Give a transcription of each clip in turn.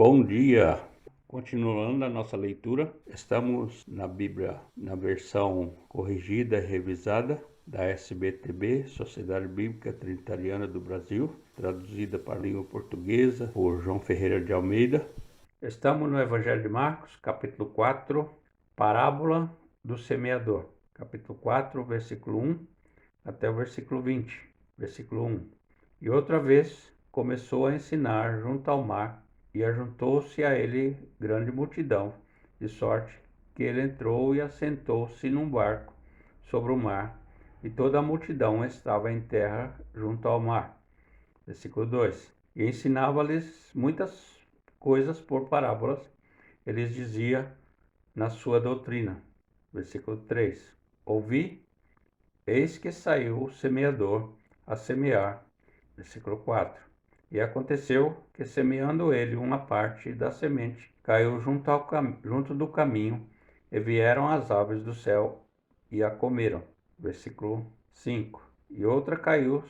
Bom dia! Continuando a nossa leitura, estamos na Bíblia na versão corrigida e revisada da SBTB, Sociedade Bíblica Trinitariana do Brasil, traduzida para a língua portuguesa por João Ferreira de Almeida. Estamos no Evangelho de Marcos, capítulo 4, Parábola do Semeador, capítulo 4, versículo 1 até o versículo 20, versículo 1. E outra vez começou a ensinar junto ao mar, e ajuntou-se a ele grande multidão, de sorte que ele entrou e assentou-se num barco sobre o mar, e toda a multidão estava em terra junto ao mar. Versículo 2. E ensinava-lhes muitas coisas por parábolas, eles dizia na sua doutrina. Versículo 3. Ouvi, eis que saiu o semeador a semear. Versículo 4. E aconteceu que, semeando ele uma parte da semente, caiu junto do caminho, e vieram as aves do céu e a comeram. Versículo 5. E outra caiu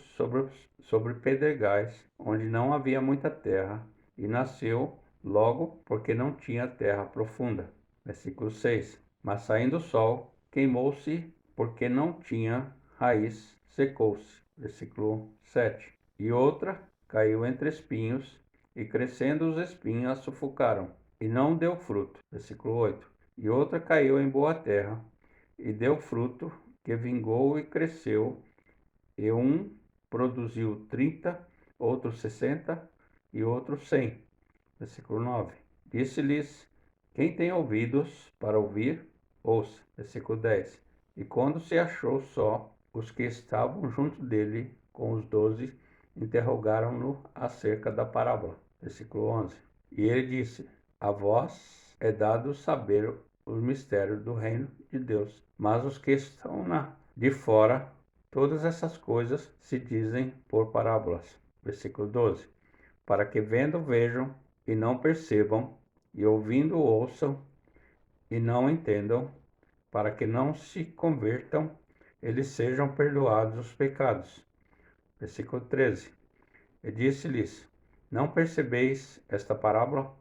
sobre pedregais, onde não havia muita terra, e nasceu logo, porque não tinha terra profunda. Versículo 6. Mas saindo o sol, queimou-se, porque não tinha raiz, secou-se. Versículo 7. E outra caiu entre espinhos, e crescendo os espinhos a sufocaram, e não deu fruto. Versículo 8. E outra caiu em boa terra, e deu fruto, que vingou e cresceu, e um produziu 30, outro 60, e outro 100. Versículo 9. Disse-lhes: quem tem ouvidos para ouvir, ouça. Versículo 10. E quando se achou só, os que estavam junto dele, com os 12, interrogaram-no acerca da parábola. Versículo 11. E ele disse: a vós é dado saber os mistérios do reino de Deus, mas os que estão de fora, todas essas coisas se dizem por parábolas. Versículo 12. Para que vendo vejam e não percebam, e ouvindo ouçam e não entendam, para que não se convertam, eles sejam perdoados os pecados. Versículo 13. E disse-lhes: não percebeis esta parábola?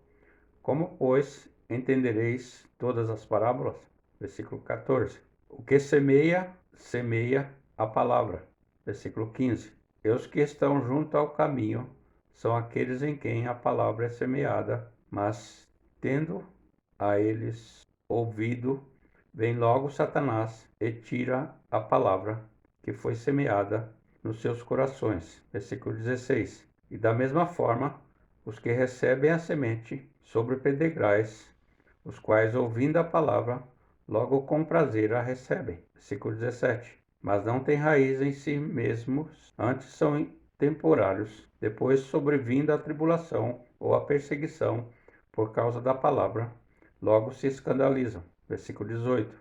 Como, pois, entendereis todas as parábolas? Versículo 14. O que semeia, semeia a palavra. Versículo 15. E os que estão junto ao caminho são aqueles em quem a palavra é semeada, mas, tendo a eles ouvido, vem logo Satanás e tira a palavra que foi semeada nos seus corações. Versículo 16. E da mesma forma, os que recebem a semente sobre pedregais, os quais, ouvindo a palavra, logo com prazer a recebem. Versículo 17. Mas não têm raiz em si mesmos, antes são temporários. Depois, sobrevindo a tribulação ou a perseguição por causa da palavra, logo se escandalizam. Versículo 18.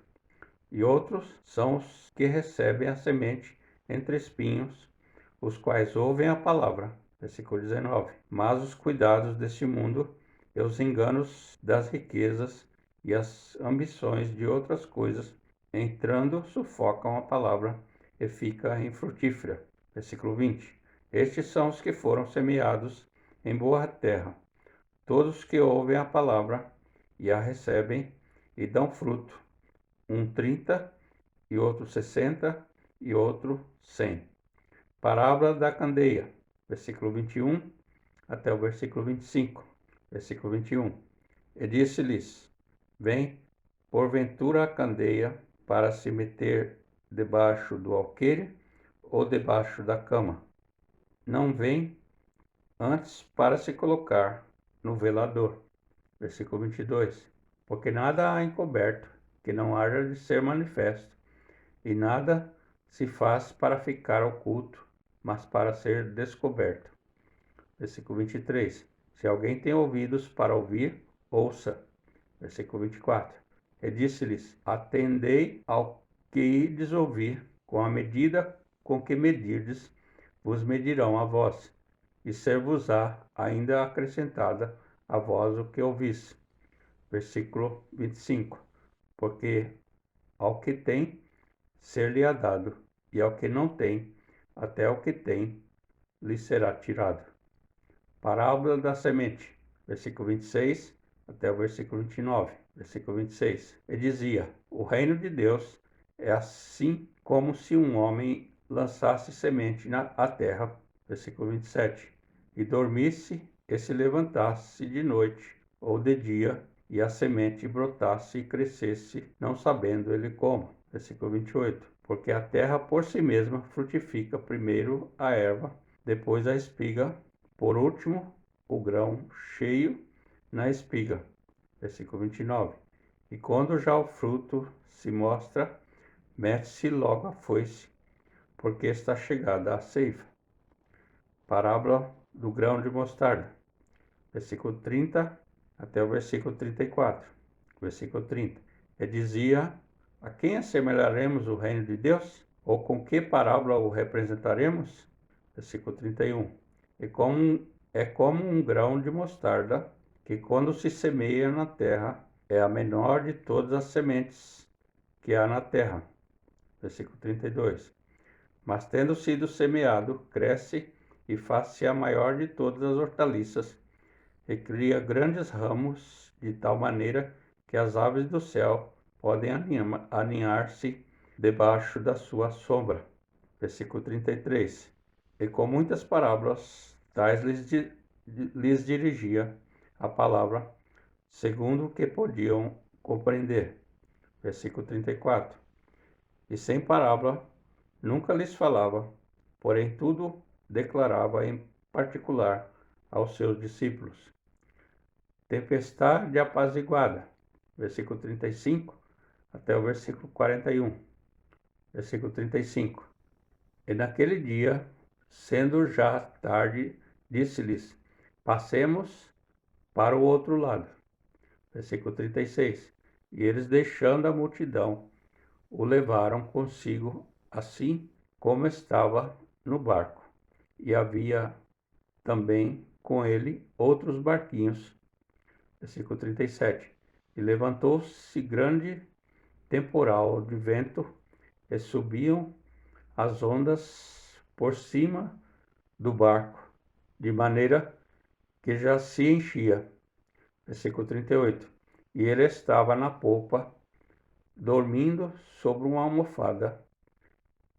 E outros são os que recebem a semente entre espinhos, os quais ouvem a palavra. Versículo 19. Mas os cuidados deste mundo e os enganos das riquezas e as ambições de outras coisas, entrando, sufocam a palavra e fica infrutífera. Versículo 20. Estes são os que foram semeados em boa terra, todos que ouvem a palavra e a recebem e dão fruto, um 30, e outro 60, e outro 100. Parábola da candeia, versículo 21 até o versículo 25. Versículo 21. E disse-lhes: vem, porventura, a candeia para se meter debaixo do alqueire ou debaixo da cama? Não vem, antes para se colocar no velador. Versículo 22. Porque nada há encoberto que não haja de ser manifesto, e nada se faz para ficar oculto, mas para ser descoberto. Versículo 23. Se alguém tem ouvidos para ouvir, ouça. Versículo 24. E disse-lhes: atendei ao que ides ouvir, com a medida com que medirdes, vos medirão a vós, e ser-vos-á ainda acrescentada a vós o que ouvis. Versículo 25. Porque ao que tem, ser-lhe-á dado, e ao que não tem, até o que tem, lhe será tirado. Parábola da semente, versículo 26 até o versículo 29. Versículo 26. E dizia: o reino de Deus é assim como se um homem lançasse semente na terra. Versículo 27. E dormisse e se levantasse de noite ou de dia, e a semente brotasse e crescesse, não sabendo ele como. Versículo 28. Porque a terra por si mesma frutifica primeiro a erva, depois a espiga, por último o grão cheio na espiga. Versículo 29. E quando já o fruto se mostra, mete-se logo a foice, porque está chegada a ceifa. Parábola do grão de mostarda. Versículo 30 até o versículo 34. Versículo 30. E dizia: a quem assemelharemos o reino de Deus? Ou com que parábola o representaremos? Versículo 31. É como um grão de mostarda, que quando se semeia na terra, é a menor de todas as sementes que há na terra. Versículo 32. Mas tendo sido semeado, cresce e faz-se a maior de todas as hortaliças, e cria grandes ramos, de tal maneira que as aves do céu podem aninhar-se debaixo da sua sombra. Versículo 33. E com muitas parábolas, tais lhes dirigia a palavra, segundo o que podiam compreender. Versículo 34. E sem parábola nunca lhes falava, porém tudo declarava em particular aos seus discípulos. Tempestade apaziguada. Versículo 35 até o versículo 41. Versículo 35. E naquele dia, sendo já tarde, disse-lhes: passemos para o outro lado. Versículo 36. E eles, deixando a multidão, o levaram consigo, assim como estava no barco. E havia também com ele outros barquinhos. Versículo 37. E levantou-se grande temporal de vento, e subiam as ondas por cima do barco, de maneira que já se enchia. Versículo 38. E ele estava na popa, dormindo sobre uma almofada,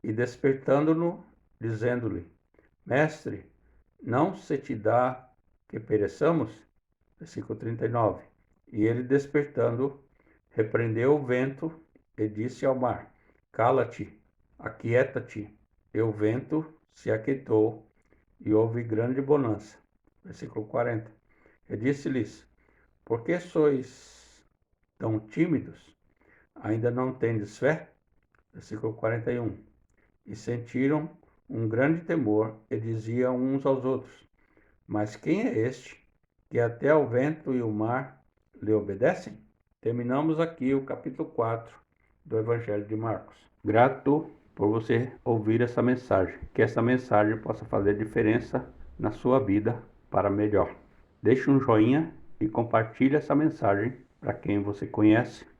e despertando-no, dizendo-lhe: Mestre, não se te dá que pereçamos? Versículo 39. E ele, despertando, repreendeu o vento e disse ao mar: Cala-te, aquieta-te. E o vento se aquietou, e houve grande bonança. Versículo 40. E disse-lhes: Por que sois tão tímidos? Ainda não tendes fé? Versículo 41. E sentiram um grande temor, e diziam uns aos outros: Mas quem é este, que até o vento e o mar lhe obedecem? Terminamos aqui o capítulo 4 do Evangelho de Marcos. Grato por você ouvir essa mensagem. Que essa mensagem possa fazer diferença na sua vida para melhor. Deixe um joinha e compartilhe essa mensagem para quem você conhece